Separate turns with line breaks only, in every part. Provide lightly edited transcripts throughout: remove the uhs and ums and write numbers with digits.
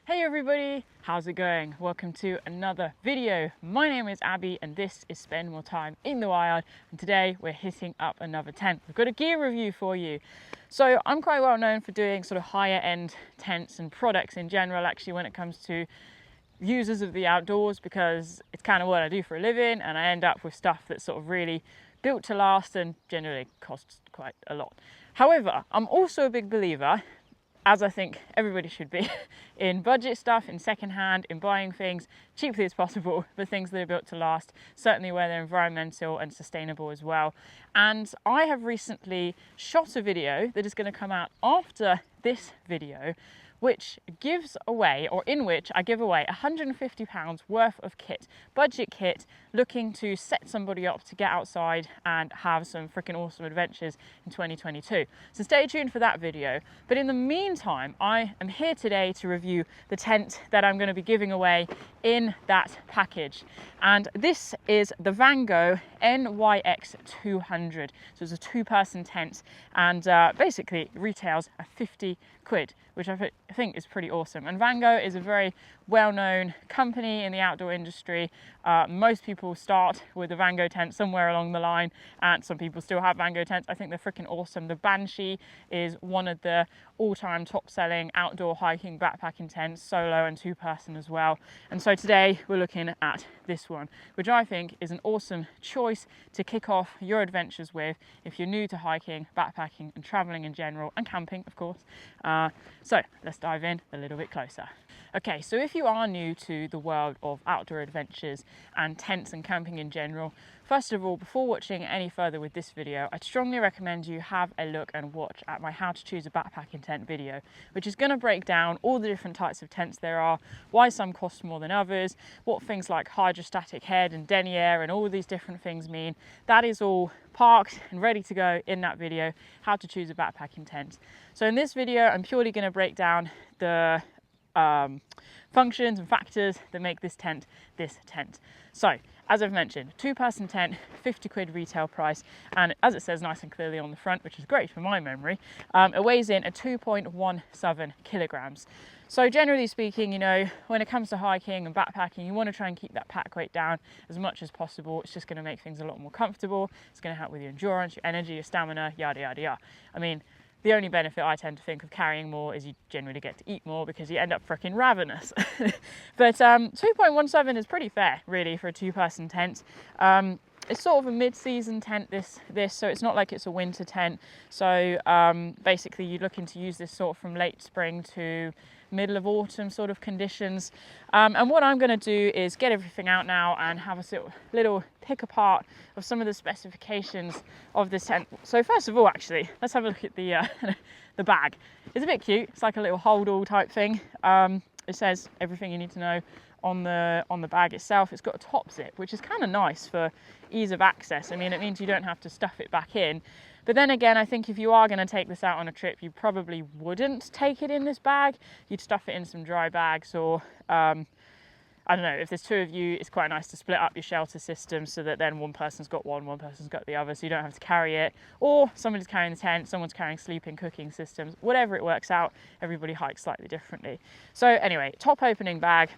Hey everybody, how's it going? Welcome to another video. My name is Abbie and this is Spend More Time in the Wild, and today we're hitting up another tent. We've got a gear review for you. So I'm quite well known for doing sort of higher end tents and products in general actually when it comes to users of the outdoors, because it's kind of what I do for a living and I end up with stuff that's sort of really built to last and generally costs quite a lot. However, I'm also a big believer, as I think everybody should be, in budget stuff, in secondhand, in buying things cheaply as possible, but things that are built to last, certainly where they're environmental and sustainable as well. And I have recently shot a video that is going to come out after this video, which gives away, or in which I give away £150 worth of kit, budget kit, looking to set somebody up to get outside and have some freaking awesome adventures in 2022. So stay tuned for that video. But in the meantime, I am here today to review the tent that I'm going to be giving away in that package. And this is the Vango NYX 200. So it's a two-person tent, and basically retails at 50 quid, which I think is pretty awesome. And Vango is a very well-known company in the outdoor industry. Most people start with a Vango tent somewhere along the line, and some people still have Vango tents. I think they're freaking awesome. The Banshee is one of the all-time top-selling outdoor hiking backpacking tents, solo and two-person as well. And so today we're looking at this one, which I think is an awesome choice to kick off your adventures with if you're new to hiking, backpacking and traveling in general, and camping of course. So let's dive in a little bit closer. Okay, so if you are new to the world of outdoor adventures and tents and camping in general, first of all, before watching any further with this video, I'd strongly recommend you have a look and watch at my How to Choose a Backpacking Tent video, which is going to break down all the different types of tents there are, why some cost more than others, what things like hydrostatic head and denier and all these different things mean. That is all parked and ready to go in that video, How to Choose a Backpacking Tent. So in this video, I'm purely going to break down the functions and factors that make this tent. So as I've mentioned, two-person tent, 50 quid retail price, and as it says nice and clearly on the front, which is great for my memory, it weighs in at 2.17 kilograms. So generally speaking, you know, when it comes to hiking and backpacking, you want to try and keep that pack weight down as much as possible. It's just going to make things a lot more comfortable. It's going to help with your endurance, your energy, your stamina, yada yada yada. I mean, the only benefit I tend to think of carrying more is you generally get to eat more because you end up freaking ravenous. But 2.17 is pretty fair, really, for a two-person tent. It's sort of a mid-season tent, this, so it's not like it's a winter tent. So basically you're looking to use this sort of from late spring to middle of autumn sort of conditions. And what I'm going to do is get everything out now and have a sort of little pick apart of some of the specifications of this tent. So first of all, actually, let's have a look at the the bag. It's a bit cute. It's like a little hold-all type thing. It says everything you need to know on the bag itself. It's got a top zip, which is kind of nice for ease of access. I mean, it means you don't have to stuff it back in. But then again, I think if you are going to take this out on a trip, you probably wouldn't take it in this bag. You'd stuff it in some dry bags, or I don't know, if there's two of you, it's quite nice to split up your shelter system so that then one person's got one person's got the other, so you don't have to carry it. Or somebody's carrying the tent, someone's carrying sleeping, cooking systems, whatever it works out, everybody hikes slightly differently. So anyway, top opening bag.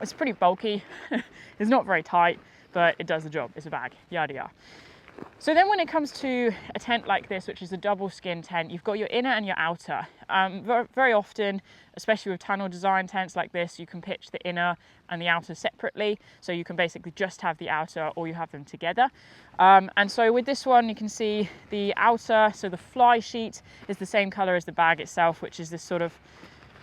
It's pretty bulky. It's not very tight, but it does the job. It's a bag, yada yada. So then when it comes to a tent like this, which is a double skin tent, you've got your inner and your outer. Very often, especially with tunnel design tents like this, you can pitch the inner and the outer separately. So you can basically just have the outer, or you have them together. And so with this one, you can see the outer, so the fly sheet is the same color as the bag itself, which is this sort of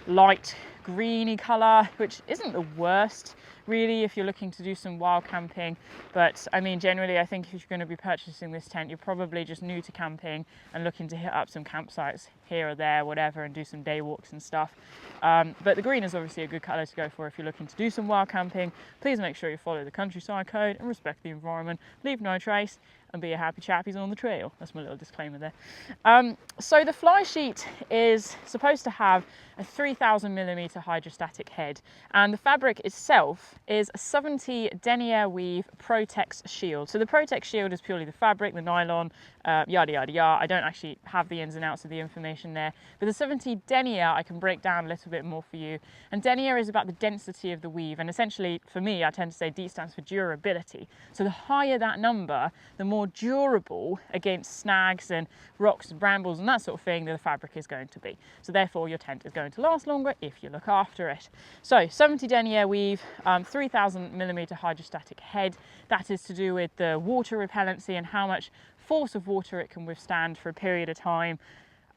light greeny color, which isn't the worst really if you're looking to do some wild camping. But I mean, generally I think if you're going to be purchasing this tent, you're probably just new to camping and looking to hit up some campsites here or there, whatever, and do some day walks and stuff. But the green is obviously a good color to go for if you're looking to do some wild camping. Please make sure you follow the countryside code and respect the environment, leave no trace, and be a happy chappies on the trail. That's my little disclaimer there. So the fly sheet is supposed to have a 3000mm hydrostatic head, and the fabric itself is a 70 denier weave Protex shield. So the Protex shield is purely the fabric, the nylon, yada yada yada. I don't actually have the ins and outs of the information there, but the 70 denier I can break down a little bit more for you. And denier is about the density of the weave, and essentially for me I tend to say D stands for durability. So the higher that number, the more durable against snags and rocks and brambles and that sort of thing that the fabric is going to be. So therefore your tent is going to last longer if you look after it. So 70 denier weave, 3000mm hydrostatic head. That is to do with the water repellency and how much force of water it can withstand for a period of time.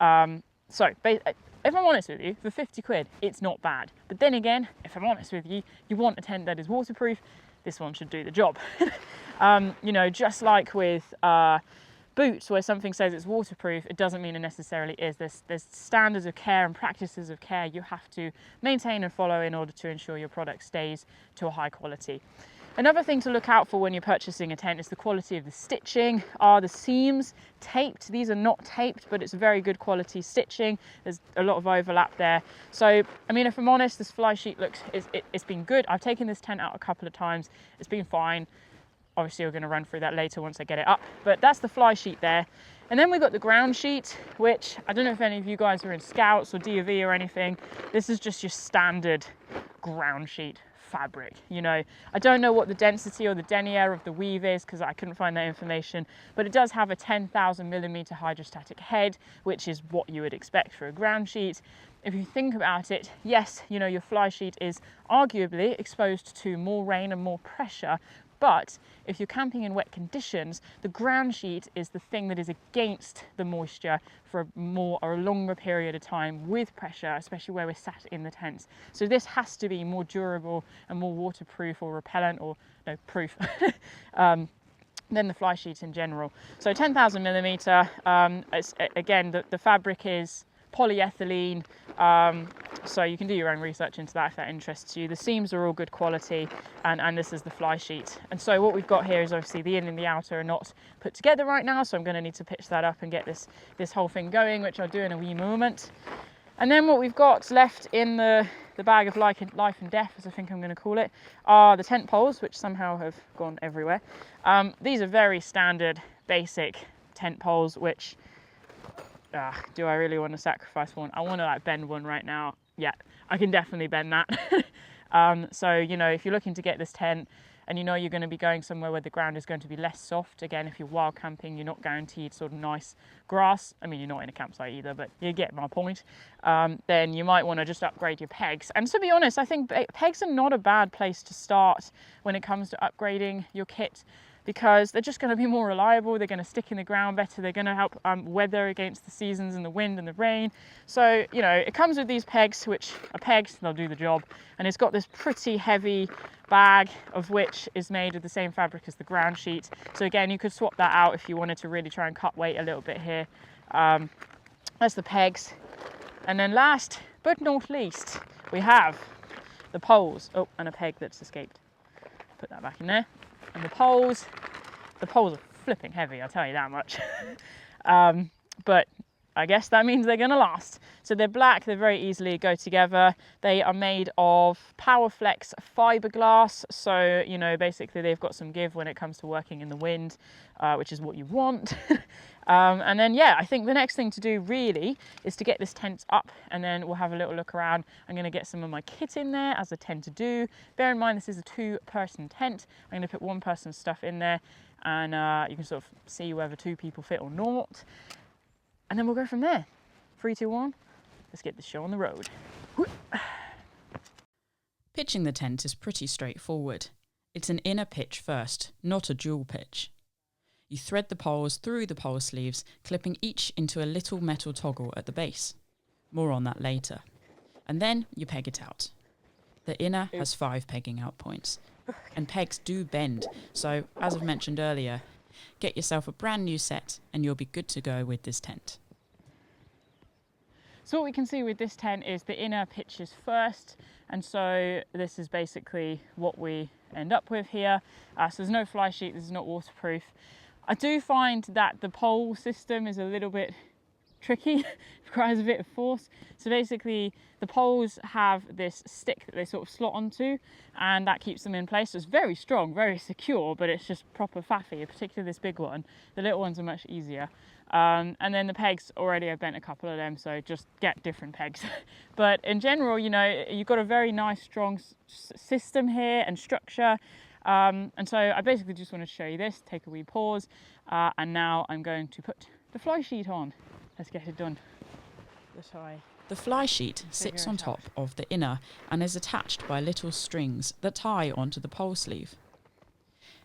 So if I'm honest with you, for 50 quid, it's not bad. But then again, if I'm honest with you, you want a tent that is waterproof, this one should do the job. You know, just like with boots, where something says it's waterproof, it doesn't mean it necessarily is. There's standards of care and practices of care you have to maintain and follow in order to ensure your product stays to a high quality. Another thing to look out for when you're purchasing a tent is the quality of the stitching. Are the seams taped? These are not taped, but it's very good quality stitching. There's a lot of overlap there. So, I mean, if I'm honest, this fly sheet it's been good. I've taken this tent out a couple of times. It's been fine. Obviously, we're going to run through that later once I get it up, but that's the fly sheet there. And then we've got the ground sheet, which I don't know if any of you guys are in Scouts or D&V or anything. This is just your standard ground sheet fabric. You know, I don't know what the density or the denier of the weave is because I couldn't find that information, but it does have a 10,000mm hydrostatic head, which is what you would expect for a ground sheet. If you think about it, yes, you know, your fly sheet is arguably exposed to more rain and more pressure, but if you're camping in wet conditions, the ground sheet is the thing that is against the moisture for a longer period of time with pressure, especially where we're sat in the tents. So this has to be more durable and more waterproof or repellent, or no, proof, than the fly sheet in general. So 10,000mm, again, the fabric is polyethylene, so you can do your own research into that if that interests you. The seams are all good quality, and this is the fly sheet. And so what we've got here is obviously the in and the outer are not put together right now, so I'm going to need to pitch that up and get this whole thing going, which I'll do in a wee moment. And then what we've got left in the bag of life and death, as I think I'm going to call it, are the tent poles, which somehow have gone everywhere. These are very standard, basic tent poles, which do I really want to sacrifice one? I want to like bend one right now. Yeah, I can definitely bend that. So, you know, if you're looking to get this tent and you know you're going to be going somewhere where the ground is going to be less soft, again, if you're wild camping, you're not guaranteed sort of nice grass. I mean, you're not in a campsite either, but you get my point. Then you might want to just upgrade your pegs. And to be honest, I think pegs are not a bad place to start when it comes to upgrading your kit, because they're just going to be more reliable, they're going to stick in the ground better, they're going to help weather against the seasons and the wind and the rain. So, you know, it comes with these pegs, which are pegs, they'll do the job. And it's got this pretty heavy bag, of which is made of the same fabric as the ground sheet. So again, you could swap that out if you wanted to really try and cut weight a little bit here. That's the pegs. And then last but not least, we have the poles. Oh, and a peg that's escaped. Put that back in there. And the poles are flipping heavy, I'll tell you that much. But I guess that means they're gonna last. So they're black, they very easily go together. They are made of Powerflex fiberglass. So, you know, basically they've got some give when it comes to working in the wind, which is what you want. And then, yeah, I think the next thing to do really is to get this tent up, and then we'll have a little look around. I'm going to get some of my kit in there, as I tend to do. Bear in mind, this is a 2-person tent. I'm going to put 1 person's stuff in there, and you can sort of see whether 2 people fit or not. And then we'll go from there. 3, 2, 1. Let's get the show on the road.
Pitching the tent is pretty straightforward. It's an inner pitch first, not a dual pitch. You thread the poles through the pole sleeves, clipping each into a little metal toggle at the base. More on that later. And then you peg it out. The inner has 5 pegging out points. And pegs do bend, so as I've mentioned earlier, get yourself a brand new set and you'll be good to go with this tent.
So what we can see with this tent is the inner pitches first, and so this is basically what we end up with here. So there's no fly sheet, this is not waterproof. I do find that the pole system is a little bit tricky. It requires a bit of force. So basically the poles have this stick that they sort of slot onto, and that keeps them in place. So it's very strong, very secure, but it's just proper faffy, particularly this big one. The little ones are much easier. And then the pegs, already I've bent a couple of them, so just get different pegs. But in general, you know, you've got a very nice strong system here and structure. And so I basically just wanted to show you this, take a wee pause, and now I'm going to put the fly sheet on. Let's get it done.
The fly sheet sits on top of the inner and is attached by little strings that tie onto the pole sleeve.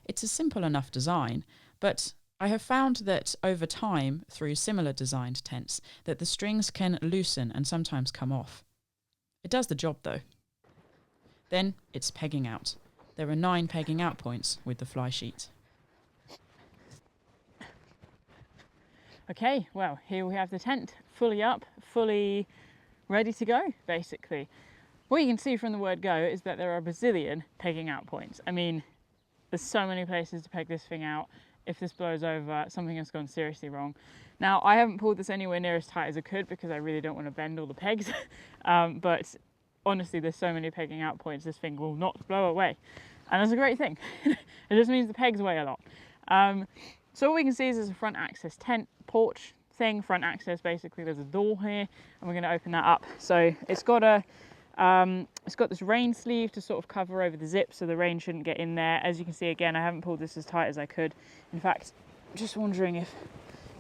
It's a simple enough design, but I have found that over time, through similar designed tents, that the strings can loosen and sometimes come off. It does the job though. Then it's pegging out. There are 9 pegging out points with the fly sheet.
Okay, well, here we have the tent, fully up, fully ready to go, basically. What you can see from the word go is that there are a bazillion pegging out points. I mean, there's so many places to peg this thing out. If this blows over, something has gone seriously wrong. Now, I haven't pulled this anywhere near as tight as I could because I really don't want to bend all the pegs. But honestly, there's so many pegging out points, this thing will not blow away. And that's a great thing. It just means the pegs weigh a lot. So all we can see is there's a front access tent porch thing, front access, basically there's a door here, and we're going to open that up. So it's got this rain sleeve to sort of cover over the zip so the rain shouldn't get in there. As you can see, again, I haven't pulled this as tight as I could. In fact, I'm just wondering if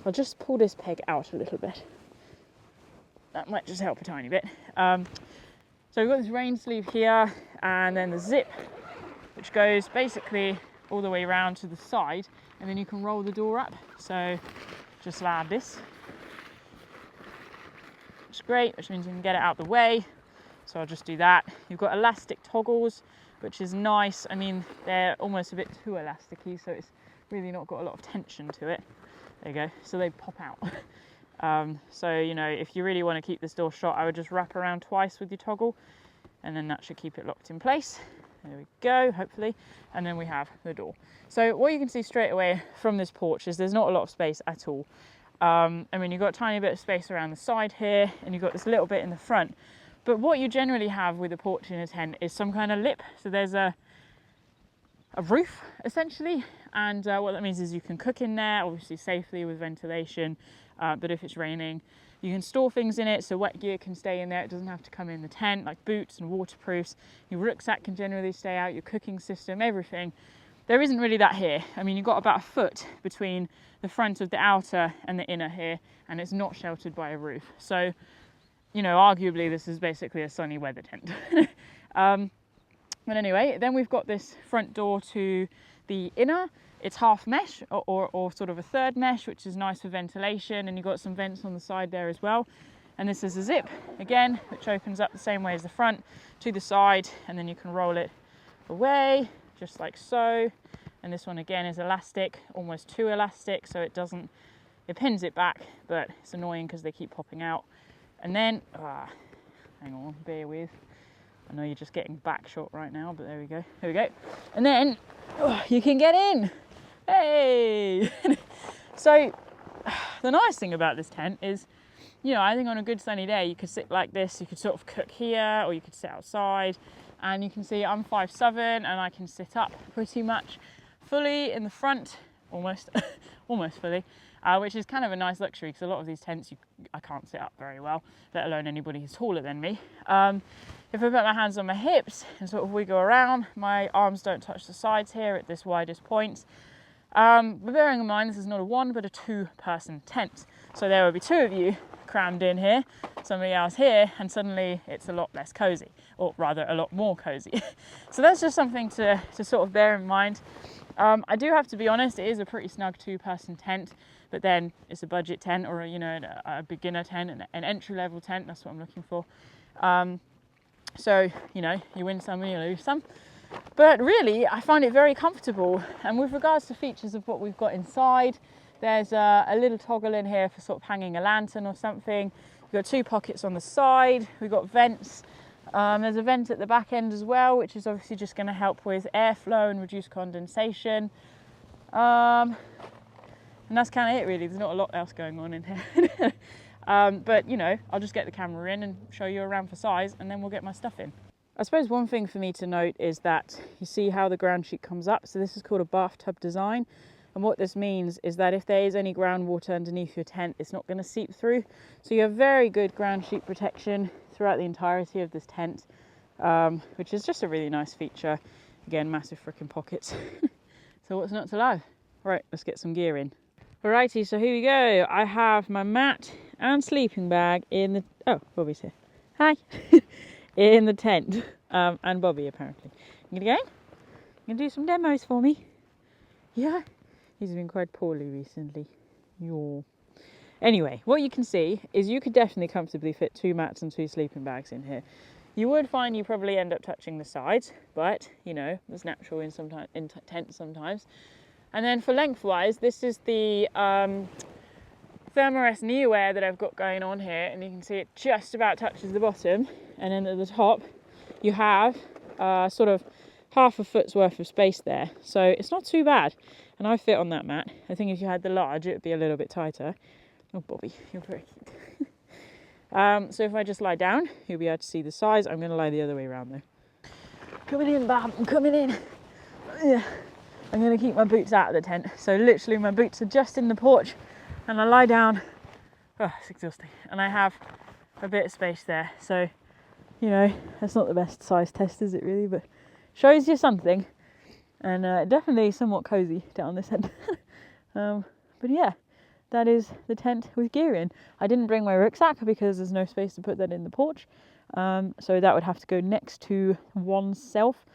I'll just pull this peg out a little bit. That might just help a tiny bit. So we've got this rain sleeve here, and then the zip, which goes basically all the way around to the side, and then you can roll the door up. So just like this, which is great, which means you can get it out of the way. So I'll just do that. You've got elastic toggles, which is nice. I mean, they're almost a bit too elasticy, so it's really not got a lot of tension to it. There you go. So they pop out. So, you know, if you really want to keep this door shut, I would just wrap around twice with your toggle, and then that should keep it locked in place. There we go, hopefully. And then we have the door. So what you can see straight away from this porch is there's not a lot of space at all. I mean, you've got a tiny bit of space around the side here, and you've got this little bit in the front. But what you generally have with a porch in a tent is some kind of lip. So there's a roof, essentially. And what that means is you can cook in there, obviously safely with ventilation. But if it's raining, you can store things in it, so wet gear can stay in there. It doesn't have to come in the tent, like boots and waterproofs. Your rucksack can generally stay out, your cooking system, everything. There isn't really that here. I mean, you've got about a foot between the front of the outer and the inner here, and it's not sheltered by a roof. So, you know, arguably this is basically a sunny weather tent. But anyway, then we've got this front door to the inner. It's half mesh or sort of a third mesh, which is nice for ventilation, and you've got some vents on the side there as well. And this is a zip, again, which opens up the same way as the front to the side, and then you can roll it away, just like so. And this one again is elastic, almost too elastic, so it pins it back, but it's annoying because they keep popping out. And then, hang on, bear with. I know you're just getting back shot right now, but there we go. Here we go. And then you can get in. Hey! So the nice thing about this tent is, you know, I think on a good sunny day, you could sit like this. You could sort of cook here, or you could sit outside. And you can see I'm 5'7", and I can sit up pretty much fully in the front, almost fully. Which is kind of a nice luxury, because a lot of these tents I can't sit up very well, let alone anybody who's taller than me. If I put my hands on my hips and sort of wiggle around, my arms don't touch the sides here at this widest point. But bearing in mind, this is not a 1 but a 2-person tent. So there will be 2 of you crammed in here, somebody else here, and suddenly it's a lot less cozy, or rather a lot more cozy. So that's just something to sort of bear in mind. I do have to be honest, it is a pretty snug 2-person tent, but then it's a budget tent, or a beginner tent, an entry-level tent. That's what I'm looking for. So, you know, you win some and you lose some. But really, I find it very comfortable. And with regards to features of what we've got inside, there's a little toggle in here for sort of hanging a lantern or something. We've got 2 pockets on the side. We've got vents. There's a vent at the back end as well, which is obviously just going to help with airflow and reduce condensation. And that's kind of it, really. There's not a lot else going on in here. But you know, I'll just get the camera in and show you around for size, and then we'll get my stuff in. I suppose one thing for me to note is that you see how the ground sheet comes up. So this is called a bathtub design. And what this means is that if there is any groundwater underneath your tent, it's not going to seep through. So you have very good ground sheet protection throughout the entirety of this tent, which is just a really nice feature. Again, massive freaking pockets. So what's not to love? Right, let's get some gear in. Alrighty, so here we go. I have my mat and sleeping bag in the... Oh, Bobby's here. Hi. In the tent. And Bobby, apparently. You gonna go? You gonna do some demos for me? Yeah? He's been quite poorly recently. Yaw. Anyway, what you can see is you could definitely comfortably fit 2 mats and 2 sleeping bags in here. You would find you probably end up touching the sides, but, you know, it's natural in tents sometimes. And then for lengthwise, this is the Thermarest Neoair that I've got going on here, and you can see it just about touches the bottom. And then at the top, you have sort of half a foot's worth of space there. So it's not too bad. And I fit on that mat. I think if you had the large, it would be a little bit tighter. Oh, Bobby, you're very cute. So if I just lie down, you'll be able to see the size. I'm going to lie the other way around though. Coming in, Bob, I'm coming in. Yeah. I'm going to keep my boots out of the tent. So literally my boots are just in the porch and I lie down. Oh, it's exhausting. And I have a bit of space there. So, you know, that's not the best size test, is it really? But shows you something. And definitely somewhat cozy down this end. But yeah, that is the tent with gear in. I didn't bring my rucksack because there's no space to put that in the porch. So that would have to go next to oneself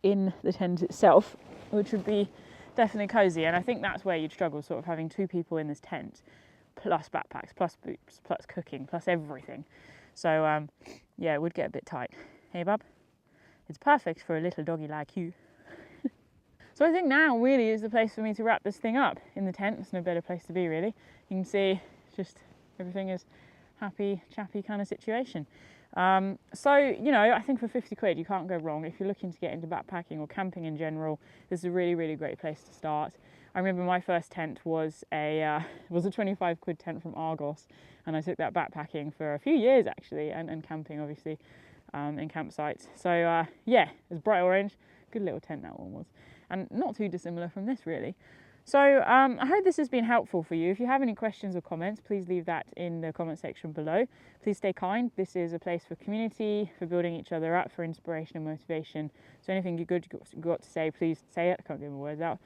in the tent itself, which would be definitely cozy. And I think that's where you'd struggle, sort of having 2 people in this tent, plus backpacks, plus boots, plus cooking, plus everything. So yeah, it would get a bit tight. Hey, bub? It's perfect for a little doggy like you. So I think now really is the place for me to wrap this thing up in the tent. There's no better place to be, really. You can see just everything is happy, chappy kind of situation. So, you know, I think for 50 quid you can't go wrong. If you're looking to get into backpacking or camping in general, this is a really, really great place to start. I remember my first tent was a 25 quid tent from Argos, and I took that backpacking for a few years actually, and camping obviously in campsites. So yeah, it was bright orange, good little tent that one was, and not too dissimilar from this really. So I hope this has been helpful for you. If you have any questions or comments, please leave that in the comment section below. Please stay kind. This is a place for community, for building each other up, for inspiration and motivation. So anything you've got to say, please say it. I can't get my words out.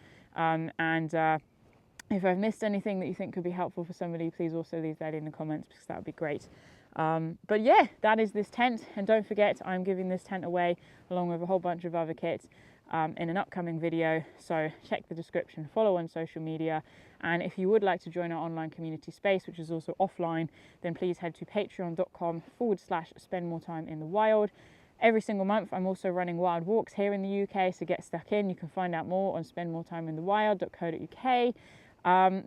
If I've missed anything that you think could be helpful for somebody, please also leave that in the comments because that would be great. But yeah, that is this tent. And don't forget, I'm giving this tent away along with a whole bunch of other kits in an upcoming video, so check the description, follow on social media, and if you would like to join our online community space, which is also offline, then please head to patreon.com/spendmoretime-in-the-wild. Every single month I'm also running wild walks here in the UK, so get stuck in. You can find out more on spendmoretime-in-the-wild.co.uk.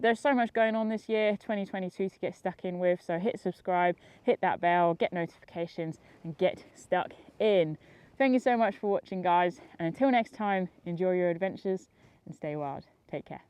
There's so much going on this year, 2022, to get stuck in with, so hit subscribe, hit that bell, get notifications, and get stuck in. Thank you so much for watching, guys, and until next time, enjoy your adventures and stay wild. Take care.